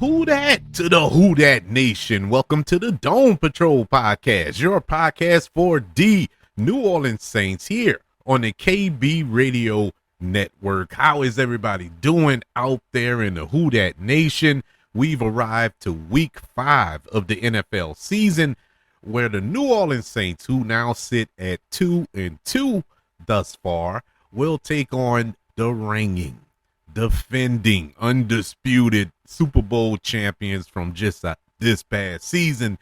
Who dat to the Who Dat Nation. Welcome to the Dome Patrol podcast, your podcast for the New Orleans Saints here on the KB Radio Network. How is everybody doing out there in the Who Dat Nation? We've arrived to week 5 of the NFL season, where the New Orleans Saints, who now sit at 2-2 thus far, will take on the reigning, defending, undisputed Super Bowl champions from just this past season,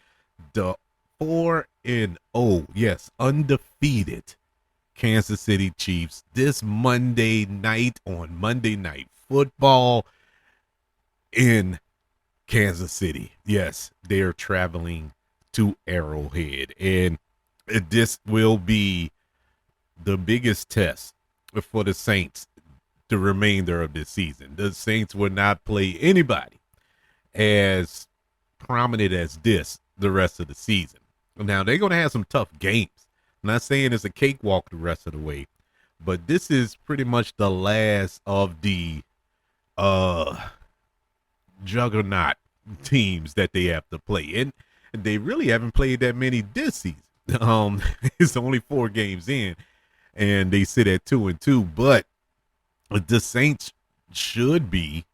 the 4-0, yes, undefeated Kansas City Chiefs, this Monday night on Monday Night Football in Kansas City. Yes, they're traveling to Arrowhead, and this will be the biggest test for the Saints the remainder of this season. The Saints will not play anybody as prominent as this the rest of the season. Now, they're going to have some tough games. I'm not saying it's a cakewalk the rest of the way, but this is pretty much the last of the juggernaut teams that they have to play. And they really haven't played that many this season. It's only 4 games in, and they sit at 2-2, but the Saints should be,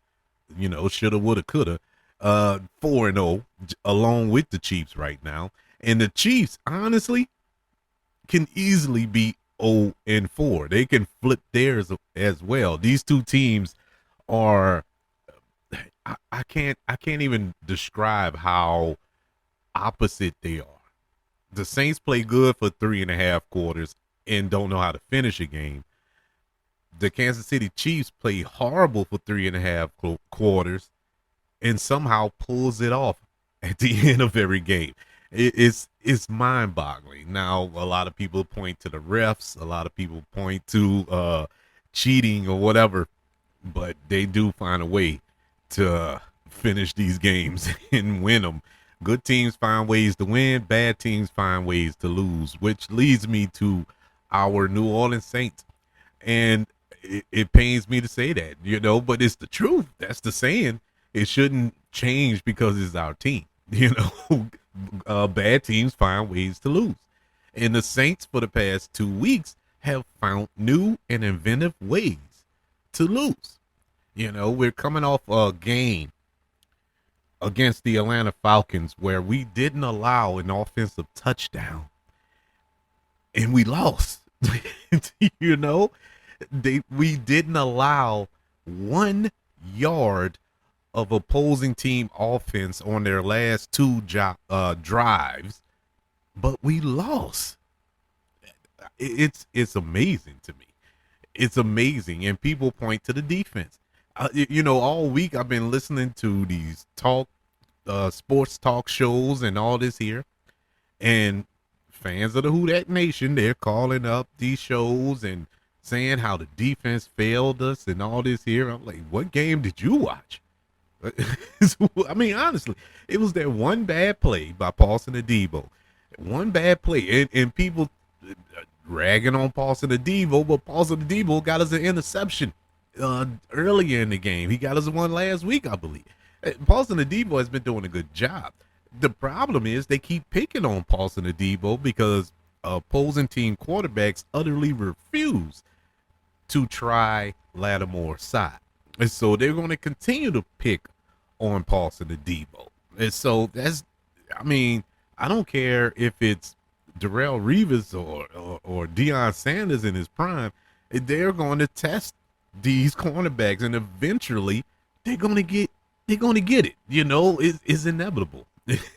shoulda, woulda, coulda, 4-0 along with the Chiefs right now. And the Chiefs, honestly, can easily be 0-4. They can flip theirs as well. These two teams are, I can't even describe how opposite they are. The Saints play good for 3.5 quarters and don't know how to finish a game. The Kansas City Chiefs play horrible for 3.5 quarters and somehow pulls it off at the end of every game. It's mind-boggling. Now, a lot of people point to the refs. A lot of people point to cheating or whatever, but they do find a way to finish these games and win them. Good teams find ways to win. Bad teams find ways to lose, which leads me to our New Orleans Saints. And it pains me to say that, but it's the truth. That's the saying. It shouldn't change because it's our team. Bad teams find ways to lose. And the Saints for the past 2 weeks have found new and inventive ways to lose. We're coming off a game against the Atlanta Falcons where we didn't allow an offensive touchdown and we lost. We didn't allow 1 yard of opposing team offense on their last 2 drives, but we lost. It's amazing to me. It's amazing, and people point to the defense. All week I've been listening to these sports talk shows and all this here, and fans of the Who Dat Nation, they're calling up these shows and saying how the defense failed us and all this here. I'm like, what game did you watch? I mean, honestly, it was that one bad play by Paulson Adebo. One bad play. And people ragging on Paulson Adebo, but Paulson Adebo got us an interception earlier in the game. He got us one last week, I believe. Paulson Adebo has been doing a good job. The problem is they keep picking on Paulson Adebo because opposing team quarterbacks utterly refuse to try Lattimore's side. And so they're going to continue to pick on Paulson Adebo. And so I don't care if it's Darrelle Revis or Deion Sanders in his prime. They're going to test these cornerbacks, and eventually they're going to get it. It's inevitable.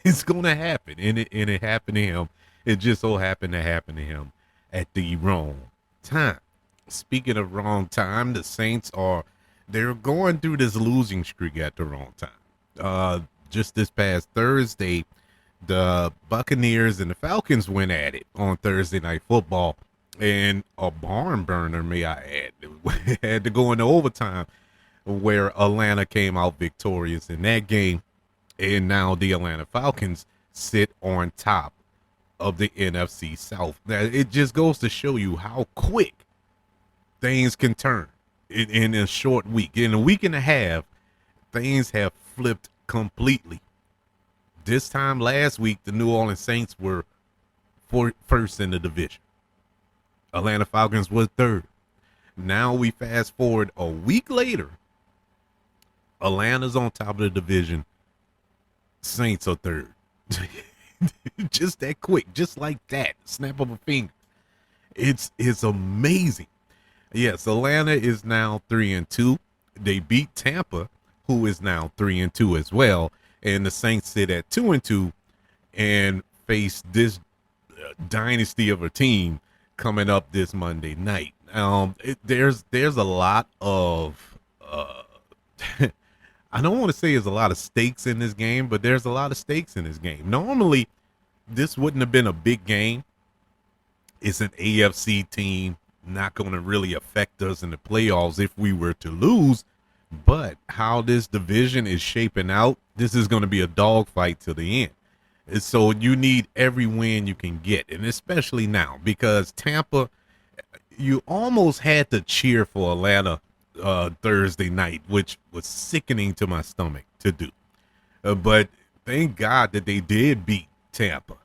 It's going to happen, and it happened to him. It just so happened to happen to him at the wrong time. Speaking of wrong time, the Saints they're going through this losing streak at the wrong time. Just this past Thursday, the Buccaneers and the Falcons went at it on Thursday Night Football, and a barn burner, may I add. It had to go into overtime, where Atlanta came out victorious in that game, and now the Atlanta Falcons sit on top of the NFC South. Now, it just goes to show you how quick things can turn in a short week. In a week and a half, things have flipped completely. This time last week, the New Orleans Saints were first in the division. Atlanta Falcons was third. Now we fast forward a week later. Atlanta's on top of the division. Saints are third. Just that quick, just like that, snap of a finger. It's amazing. Yes, Atlanta is now 3-2. They beat Tampa, who is now 3-2 as well, and the Saints sit at 2-2 and face this dynasty of a team coming up this Monday night. There's a lot of I don't want to say there's a lot of stakes in this game, but there's a lot of stakes in this game. Normally, this wouldn't have been a big game. It's an AFC team, not going to really affect us in the playoffs if we were to lose. But how this division is shaping out, this is going to be a dogfight to the end. And so you need every win you can get, and especially now because Tampa, you almost had to cheer for Atlanta Thursday night, which was sickening to my stomach to do. But thank God that they did beat Tampa,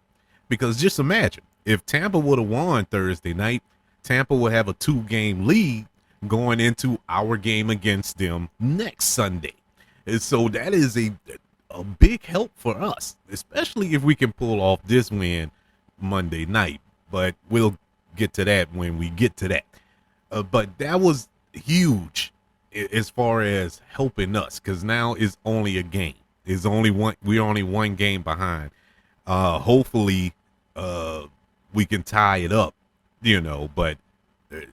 because just imagine if Tampa would have won Thursday night, Tampa would have a 2-game lead going into our game against them next Sunday. And so that is a big help for us, especially if we can pull off this win Monday night. But we'll get to that when we get to that. But that was huge as far as helping us, because now it's only a game. It's only one. We're only one game behind. Hopefully, we can tie it up, But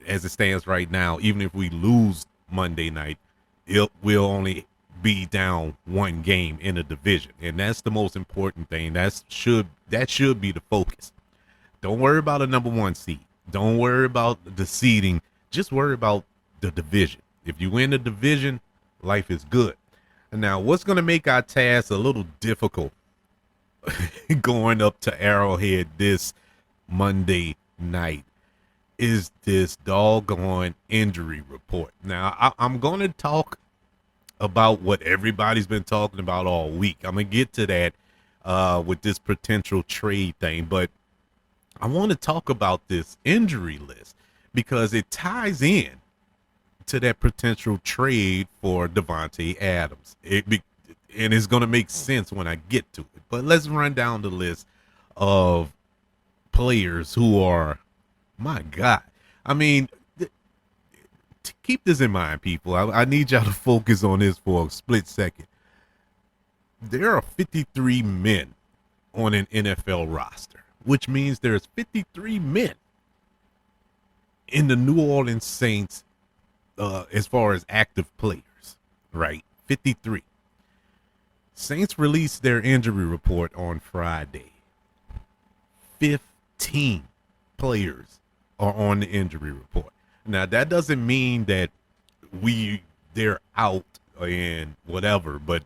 as it stands right now, even if we lose Monday night, we'll only be down one game in the division, and that's the most important thing. That should be the focus. Don't worry about a number 1 seed. Don't worry about the seeding. Just worry about the division. If you win the division, life is good. And now, what's going to make our task a little difficult going up to Arrowhead this Monday night is this doggone injury report. Now, I'm going to talk about what everybody's been talking about all week. I'm going to get to that with this potential trade thing, but I want to talk about this injury list because it ties in to that potential trade for Davante Adams. And it's going to make sense when I get to it. But let's run down the list of players who are, my God. I mean, keep this in mind, people. I need y'all to focus on this for a split second. There are 53 men on an NFL roster, which means there's 53 men in the New Orleans Saints as far as active players, right? 53. Saints released their injury report on Friday. 15 players are on the injury report. Now, that doesn't mean that they're out and whatever, but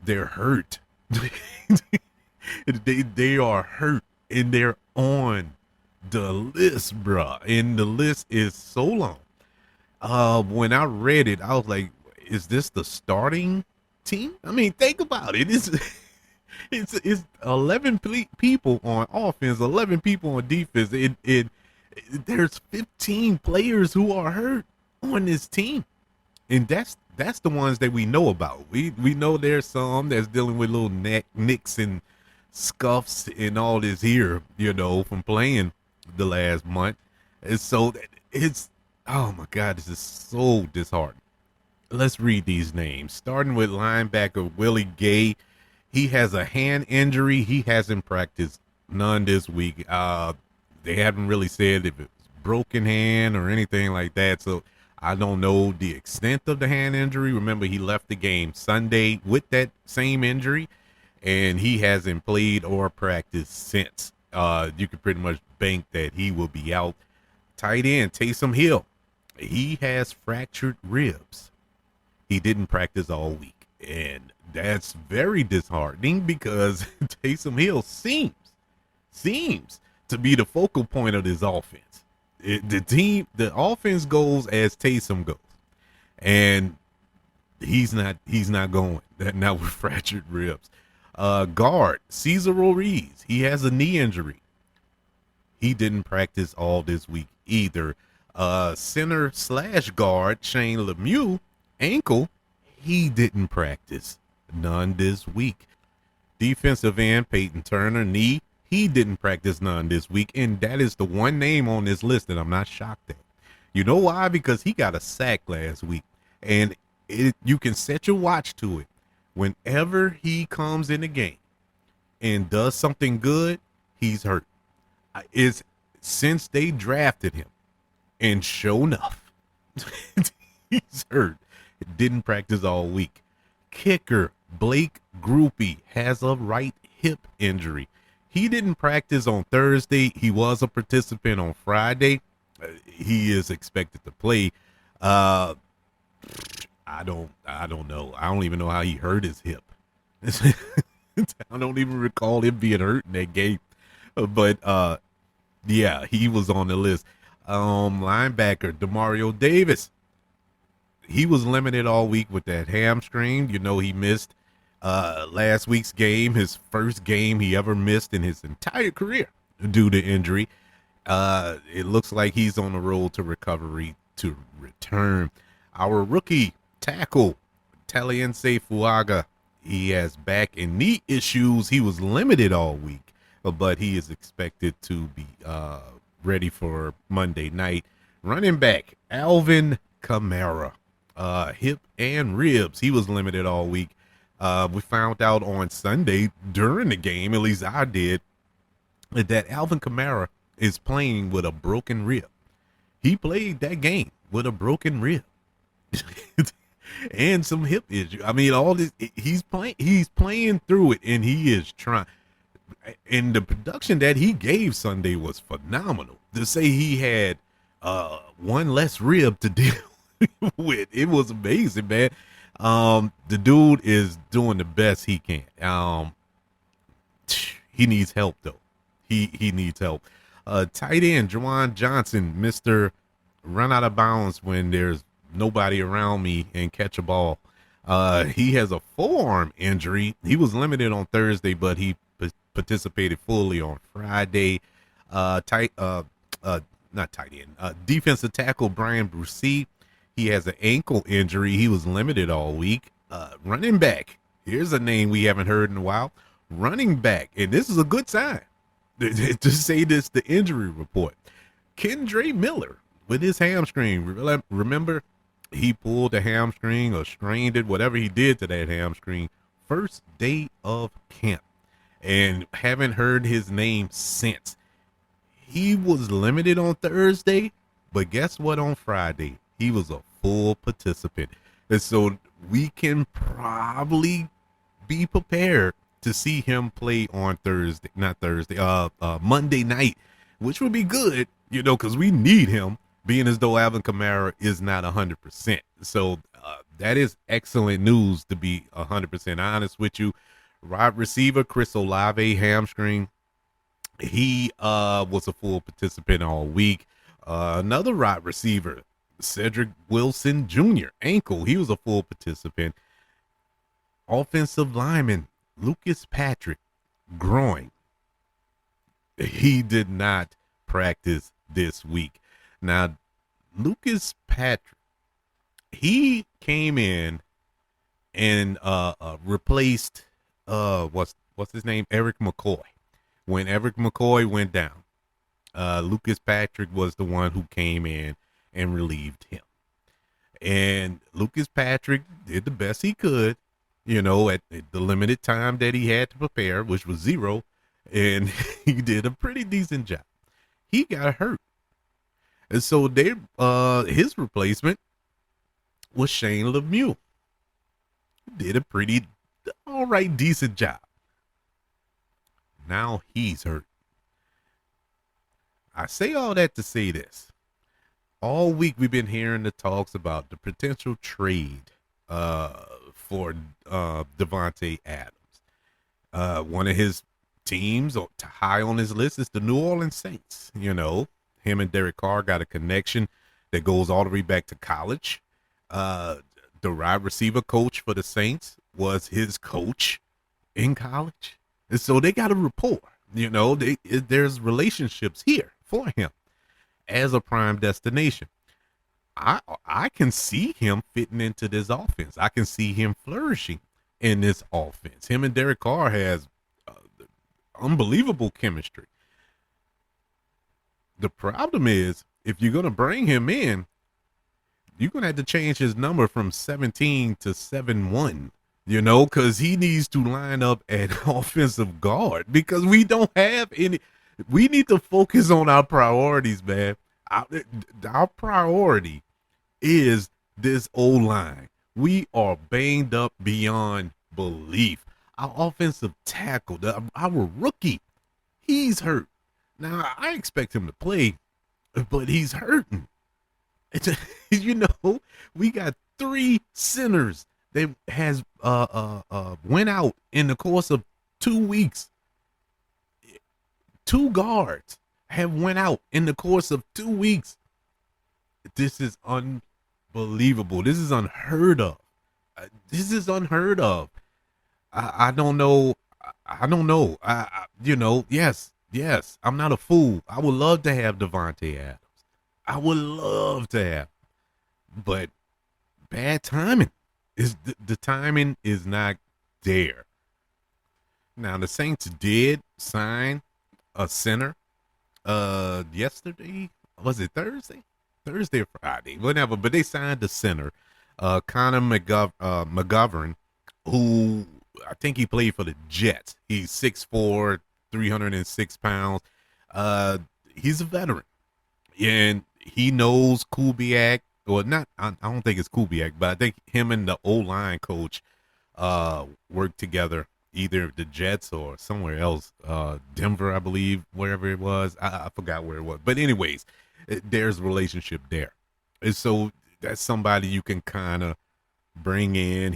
they're hurt. They are hurt, and they're on the list, bruh. And the list is so long. When I read it, I was like, is this the starting team? I mean, think about it. It's 11 people on offense, 11 people on defense. There's 15 players who are hurt on this team, and that's the ones that we know about. We know there's some that's dealing with little nicks and scuffs and all this here, from playing the last month. And so it's, oh my God, this is so disheartening. Let's read these names. Starting with linebacker Willie Gay. He has a hand injury. He hasn't practiced none this week. They haven't really said if it's broken hand or anything like that. So I don't know the extent of the hand injury. Remember, he left the game Sunday with that same injury, and he hasn't played or practiced since. You can pretty much bank that he will be out. Tight end Taysom Hill. He has fractured ribs. He didn't practice all week, and that's very disheartening because Taysom Hill seems to be the focal point of this offense. The offense goes as Taysom goes, and He's not going. That not with fractured ribs. Guard Cesar Ruiz. He has a knee injury. He didn't practice all this week either. Center slash guard Shane Lemieux, ankle. He didn't practice none this week. Defensive end Peyton Turner, knee. He didn't practice none this week, and that is the one name on this list that I'm not shocked at. You know why? Because he got a sack last week, and you can set your watch to it. Whenever he comes in the game and does something good, he's hurt. It's since they drafted him, and sure enough, he's hurt. Didn't practice all week. Kicker Blake Groupie has a right hip injury. He didn't practice on Thursday. He was a participant on Friday. He is expected to play. I don't know. I don't even know how he hurt his hip. I don't even recall him being hurt in that game. But yeah, he was on the list. Linebacker Demario Davis. He was limited all week with that hamstring. You know, he missed last week's game, his first game he ever missed in his entire career due to injury. It looks like he's on the road to recovery to return. Our rookie tackle, Taliense Fuaga, he has back and knee issues. He was limited all week, but he is expected to be ready for Monday night. Running back, Alvin Kamara, hip and ribs. He was limited all week. We found out on Sunday during the game, at least I did, that Alvin Kamara is playing with a broken rib. He played that game with a broken rib and some hip issue. I mean, all this, he's playing through it, and he is trying. And the production that he gave Sunday was phenomenal. To say he had one less rib to deal with, it was amazing, man. The dude is doing the best he can. He needs help though. He needs help. Tight end Juwan Johnson, Mr. Run out of bounds when there's nobody around me and catch a ball. He has a forearm injury. He was limited on Thursday, but he participated fully on Friday. Not tight end. Defensive tackle Brian Brucey. He has an ankle injury. He was limited all week. Running back. Here's a name we haven't heard in a while. Running back, and this is a good sign to say this, the injury report. Kendre Miller with his hamstring. Remember, he pulled a hamstring or strained it, whatever he did to that hamstring, first day of camp. And haven't heard his name since. He was limited on Thursday, but guess what? On Friday, he was a full participant. And so we can probably be prepared to see him play on Monday night, which would be good, you know, because we need him, being as though Alvin Kamara is not 100%. So that is excellent news, to be 100% honest with you. Wide receiver Chris Olave, hamstring. He was a full participant all week. Another wide receiver, Cedric Wilson Jr., ankle. He was a full participant. Offensive lineman Lucas Patrick, groin. He did not practice this week. Now, Lucas Patrick, he came in and replaced what's his name, Eric McCoy. When Eric McCoy went down, Lucas Patrick was the one who came in and relieved him. And Lucas Patrick did the best he could, you know, at the limited time that he had to prepare, which was 0, and he did a pretty decent job. He got hurt. And so his replacement was Shane Lemieux. Did a pretty all right, decent job. Now he's hurt. I say all that to say this. All week we've been hearing the talks about the potential trade for Davante Adams. One of his teams high on his list is the New Orleans Saints. You know, him and Derek Carr got a connection that goes all the way back to college. the wide receiver coach for the Saints was his coach in college. And so they got a rapport. There's relationships here for him as a prime destination. I can see him fitting into this offense. I can see him flourishing in this offense. Him and Derek Carr has uh, unbelievable chemistry. The problem is, if you're going to bring him in, you're going to have to change his number from 17 to 7-1, because he needs to line up at offensive guard because we don't have any. We need to focus on our priorities, man. Our priority is this O-line. We are banged up beyond belief. Our offensive tackle, our rookie, he's hurt. Now, I expect him to play, but he's hurting. It's we got 3 centers that has went out in the course of 2 weeks. 2 guards have went out in the course of 2 weeks. This is unbelievable. This is unheard of. I don't know. I don't know. Yes. I'm not a fool. I would love to have Devontae Adams. I would love to have, but bad timing is the timing is not there. Now the Saints did sign a center yesterday. Was it Thursday or Friday, whatever, but they signed the center, Connor McGovern, who I think he played for the Jets. He's 6'4", 306 pounds. He's a veteran, and he knows Kubiak, or not. I don't think it's Kubiak, but I think him and the O-line coach worked together, either the Jets or somewhere else, Denver, I believe, wherever it was. I forgot where it was, but anyways, there's a relationship there, and so that's somebody you can kind of bring in.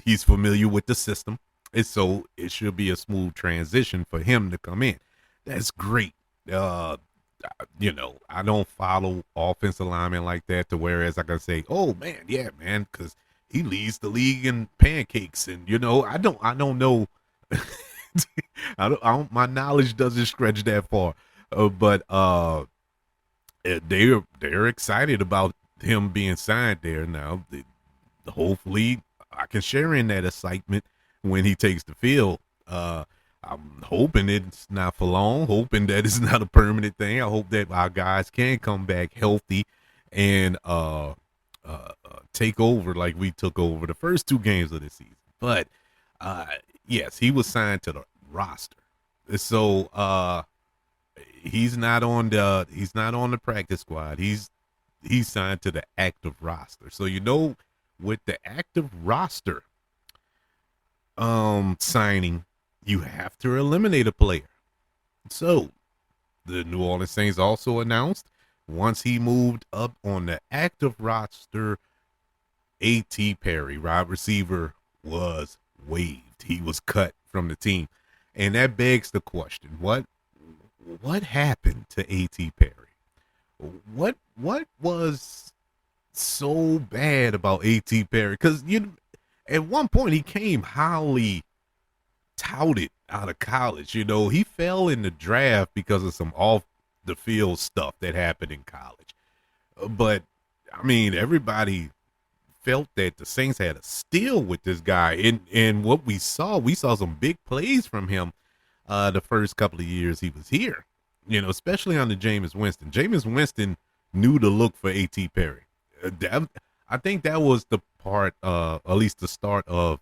He's familiar with the system, and so it should be a smooth transition for him to come in. That's great. I don't follow offensive linemen like that to whereas I can say, oh man, yeah, man, because he leads the league in pancakes, and I don't know. My knowledge doesn't stretch that far, but they're excited about him being signed there now. Hopefully, I can share in that excitement when he takes the field. I'm hoping it's not for long, hoping that it's not a permanent thing. I hope that our guys can come back healthy and take over like we took over the first 2 games of the season. But yes, he was signed to the roster. So he's not on the practice squad. He's signed to the active roster. So with the active roster signing, you have to eliminate a player. So the New Orleans Saints also announced once he moved up on the active roster, A.T. Perry, wide receiver, was waived. He was cut from the team. And that begs the question, what happened to A.T. Perry? What was so bad about A.T. Perry? Because at one point he came highly touted out of college. He fell in the draft because of some off the field stuff that happened in college. But I mean, everybody felt that the Saints had a steal with this guy. And what we saw some big plays from him the first couple of years he was here. Especially under Jameis Winston. Jameis Winston knew to look for A.T. Perry. I think that was the part, at least the start of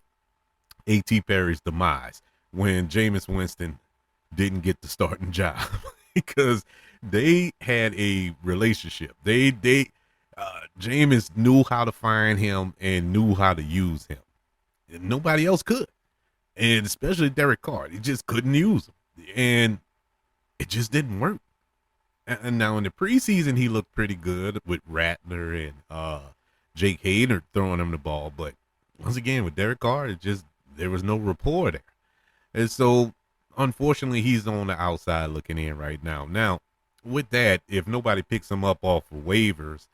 A.T. Perry's demise, when Jameis Winston didn't get the starting job because they had a relationship. Jameis knew how to find him and knew how to use him. And nobody else could. And especially Derek Carr. He just couldn't use him. And it just didn't work. And now in the preseason, he looked pretty good with Rattler and Jake Hader throwing him the ball. But once again, with Derek Carr, there was no rapport there. And so, unfortunately, he's on the outside looking in right now. Now, with that, if nobody picks him up off of waivers,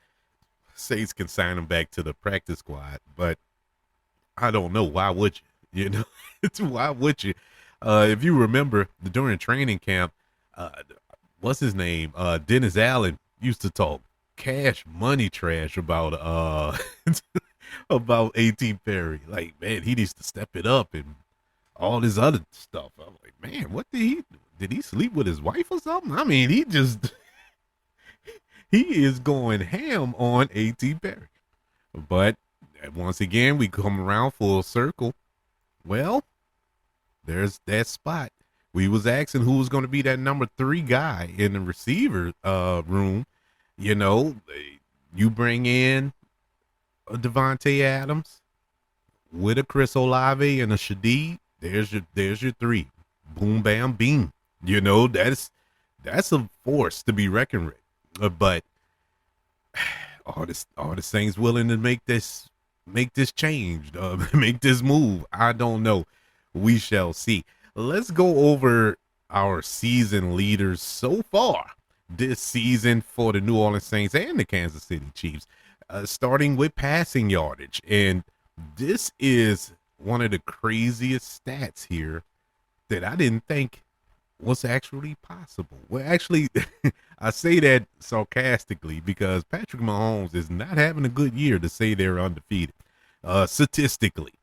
Saints can sign him back to the practice squad, but I don't know. Why would you? You know, why would you? If you remember during training camp, uh, what's his name? Dennis Allen used to talk cash money trash about about A.T. Perry. Like, man, he needs to step it up and all this other stuff. I'm like, man, what did he sleep with his wife or something? I mean, he is going ham on A.T. Perry. But once again, we come around full circle. Well, there's that spot. We was asking who was going to be that number 3 guy in the receiver room. You know, you bring in a Devontae Adams with a Chris Olave and a Shadeed. There's your 3. Boom, bam, beam. You know, that's a force to be reckoned with. But all the Saints willing to make this change, make this move. I don't know. We shall see. Let's go over our season leaders so far this season for the New Orleans Saints and the Kansas City Chiefs, starting with passing yardage. And this is one of the craziest stats here that I didn't think was actually possible. Well, actually, I say that sarcastically because Patrick Mahomes is not having a good year to say they're undefeated. Statistically,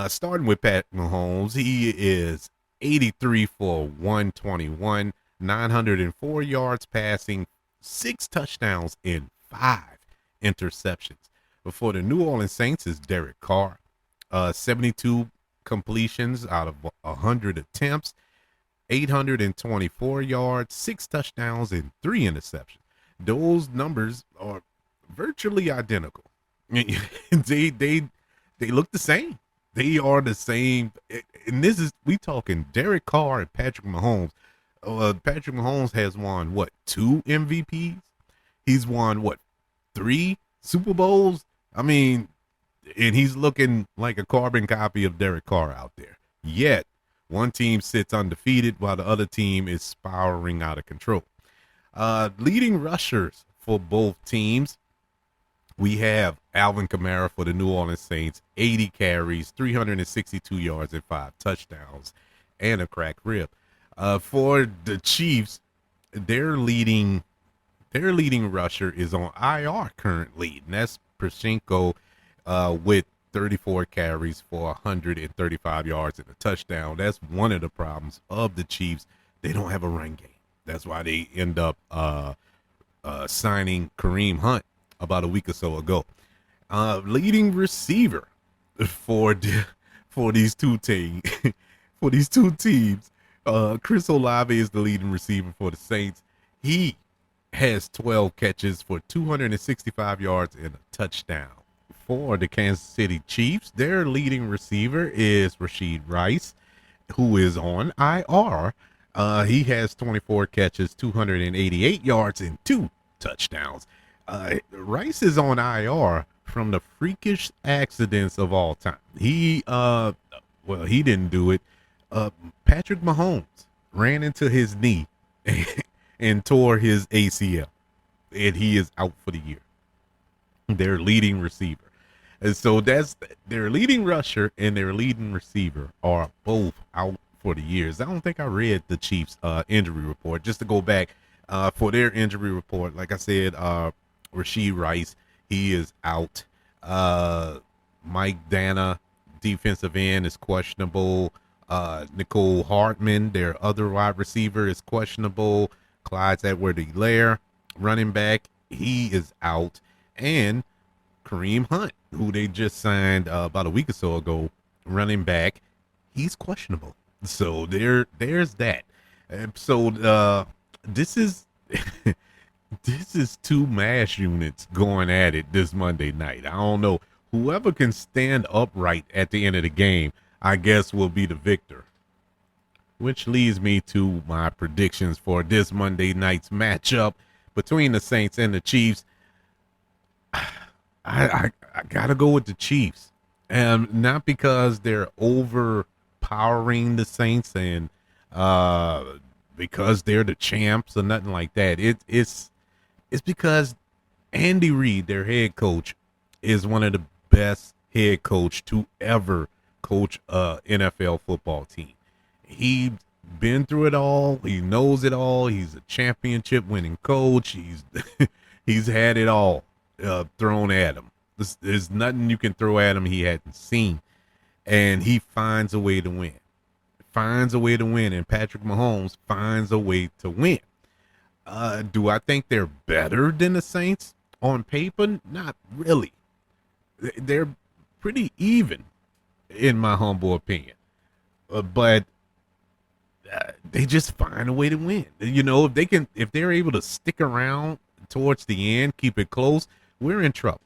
starting with Pat Mahomes, he is 83 for 121, 904 yards passing, 6 touchdowns, and 5 interceptions. Before the New Orleans Saints is Derek Carr, 72 completions out of 100 attempts, 824 yards, 6 touchdowns, and 3 interceptions. Those numbers are virtually identical. they look the same. They are the same. And this is, we talking Derek Carr and Patrick Mahomes. Patrick Mahomes has won, what, 2 MVPs? He's won, what, 3 Super Bowls? I mean, and he's looking like a carbon copy of Derek Carr out there. Yet, one team sits undefeated while the other team is spiraling out of control. Leading rushers for both teams, we have Alvin Kamara for the New Orleans Saints, 80 carries, 362 yards, and 5 touchdowns, and a cracked rib. For the Chiefs, their leading rusher is on IR currently, and that's Perchenko with 34 carries for 135 yards and a touchdown. That's one of the problems of the Chiefs. They don't have a run game. That's why they end up signing Kareem Hunt about a week or so ago. Leading receiver for these two teams, Chris Olave is the leading receiver for the Saints. He has 12 catches for 265 yards and a touchdown. For the Kansas City Chiefs, their leading receiver is Rashid Rice, who is on IR. He has 24 catches, 288 yards, and 2 touchdowns. Rice is on IR from the freakish accidents of all time. He didn't do it. Patrick Mahomes ran into his knee and tore his ACL, and he is out for the year. Their leading receiver. And so that's their leading rusher and their leading receiver are both out for the years. I don't think I read the Chiefs injury report. Just to go back for their injury report, like I said, Rashid Rice, he is out. Mike Dana, defensive end, is questionable. Nicole Hartman, their other wide receiver, is questionable. Clyde Edwards-Helaire, running back, he is out. And Kareem Hunt, who they just signed about a week or so ago, running back, he's questionable. So there's that. So this is this is 2 mass units going at it this Monday night. I don't know. Whoever can stand upright at the end of the game, I guess, will be the victor. Which leads me to my predictions for this Monday night's matchup between the Saints and the Chiefs. I gotta go with the Chiefs, and not because they're overpowering the Saints and because they're the champs or nothing like that. It's because Andy Reid, their head coach, is one of the best head coach to ever coach a NFL football team. He's been through it all. He knows it all. He's a championship winning coach. He's he's had it all thrown at him. There's nothing you can throw at him he hadn't seen, and he finds a way to win. Finds a way to win, and Patrick Mahomes finds a way to win. Do I think they're better than the Saints on paper? Not really. They're pretty even, in my humble opinion. But they just find a way to win. You know, if they're able to stick around towards the end, keep it close, we're in trouble.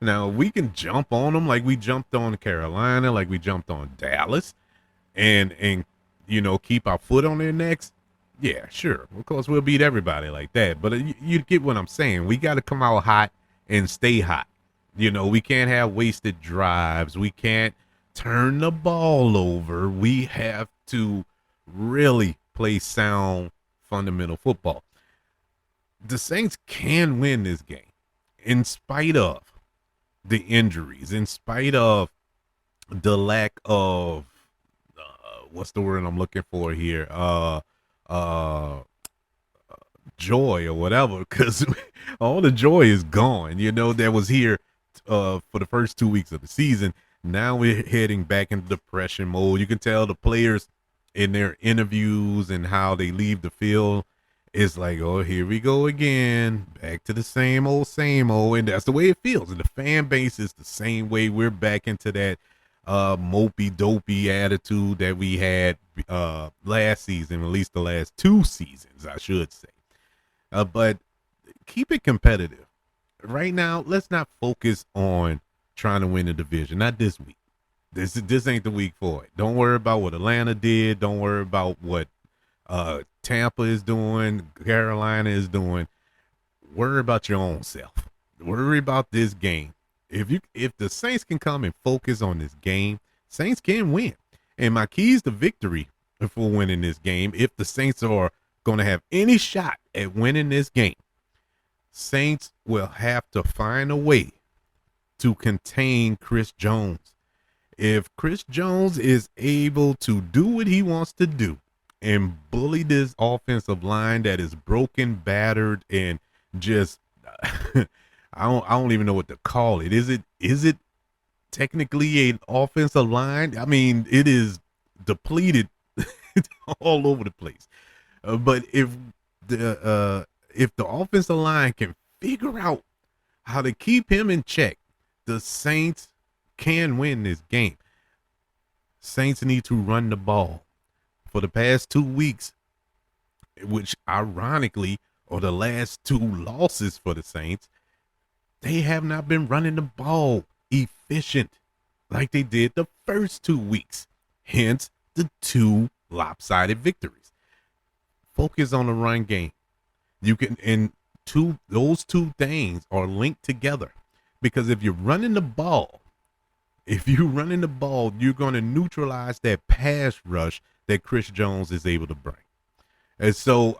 Now we can jump on them like we jumped on Carolina, like we jumped on Dallas, and keep our foot on their necks. Yeah, sure. Of course, we'll beat everybody like that. But you get what I'm saying. We got to come out hot and stay hot. We can't have wasted drives. We can't turn the ball over. We have to really play sound, fundamental football. The Saints can win this game in spite of the injuries, in spite of the lack of what's the word I'm looking for here? Joy or whatever, because all the joy is gone. That was here for the first 2 weeks of the season. Now we're heading back into depression mode. You can tell the players in their interviews and how they leave the field. It's like, oh, here we go again, back to the same old, and that's the way it feels. And the fan base is the same way. We're back into that mopey dopey attitude that we had last season, at least the last 2 seasons, I should say. But keep it competitive. Right now, let's not focus on trying to win the division. Not this week. This ain't the week for it. Don't worry about what Atlanta did. Don't worry about what Tampa is doing, Carolina is doing. Worry about your own self. Worry about this game. If the Saints can come and focus on this game, Saints can win. And my keys to victory for winning this game, if the Saints are going to have any shot at winning this game, Saints will have to find a way to contain Chris Jones. If Chris Jones is able to do what he wants to do and bully this offensive line that is broken, battered, and just I don't even know what to call it. Is it technically an offensive line? I mean, it is depleted all over the place. But if the offensive line can figure out how to keep him in check, the Saints can win this game. Saints need to run the ball. For the past 2 weeks, which ironically are the last 2 losses for the Saints, they have not been running the ball efficient like they did the first 2 weeks. Hence the 2 lopsided victories. Focus on the run game. You can, and those two things are linked together, because if you're running the ball, you're going to neutralize that pass rush that Chris Jones is able to bring. And so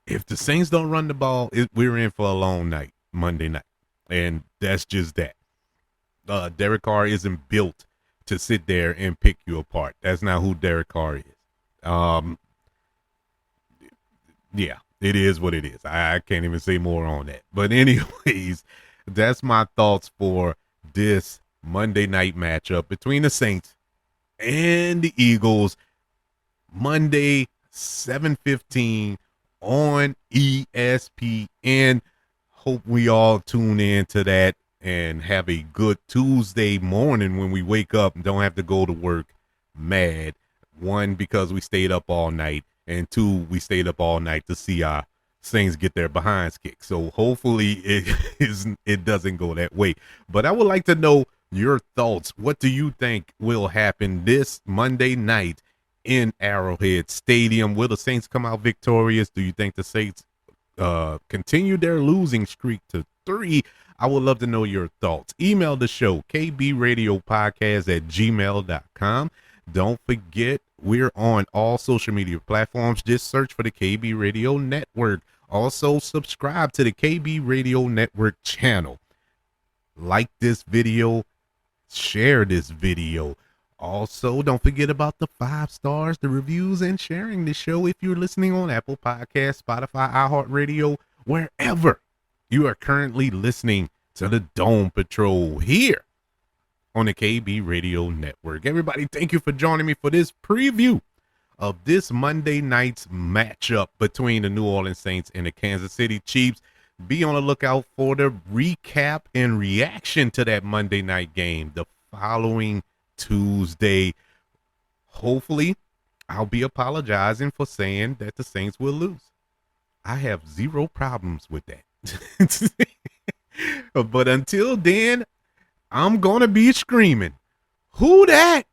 if the Saints don't run the ball, we're in for a long night, Monday night. And that's just that. Derek Carr isn't built to sit there and pick you apart. That's not who Derek Carr is. Yeah, it is what it is. I can't even say more on that. But anyways, that's my thoughts for this Monday night matchup between the Saints and the Eagles. Monday, 7:15 on ESPN. Hope we all tune in to that and have a good Tuesday morning when we wake up and don't have to go to work mad. 1, because we stayed up all night, and 2, we stayed up all night to see our Saints get their behinds kicked. So hopefully it doesn't go that way. But I would like to know your thoughts. What do you think will happen this Monday night in Arrowhead Stadium? Will the Saints come out victorious? Do you think the Saints continue their losing streak to 3? I would love to know your thoughts. Email the show, kbradiopodcast@gmail.com. Don't forget, we're on all social media platforms. Just search for the KB Radio Network. Also, subscribe to the KB Radio Network channel. Like this video, share this video. Also, don't forget about the 5 stars, the reviews, and sharing the show if you're listening on Apple Podcasts, Spotify, iHeartRadio, wherever you are currently listening to the Dome Patrol here on the KB Radio Network. Everybody, thank you for joining me for this preview of this Monday night's matchup between the New Orleans Saints and the Kansas City Chiefs. Be on the lookout for the recap and reaction to that Monday night game the following Tuesday. Hopefully, I'll be apologizing for saying that the Saints will lose. I have zero problems with that. But until then, I'm going to be screaming, "Who dat?"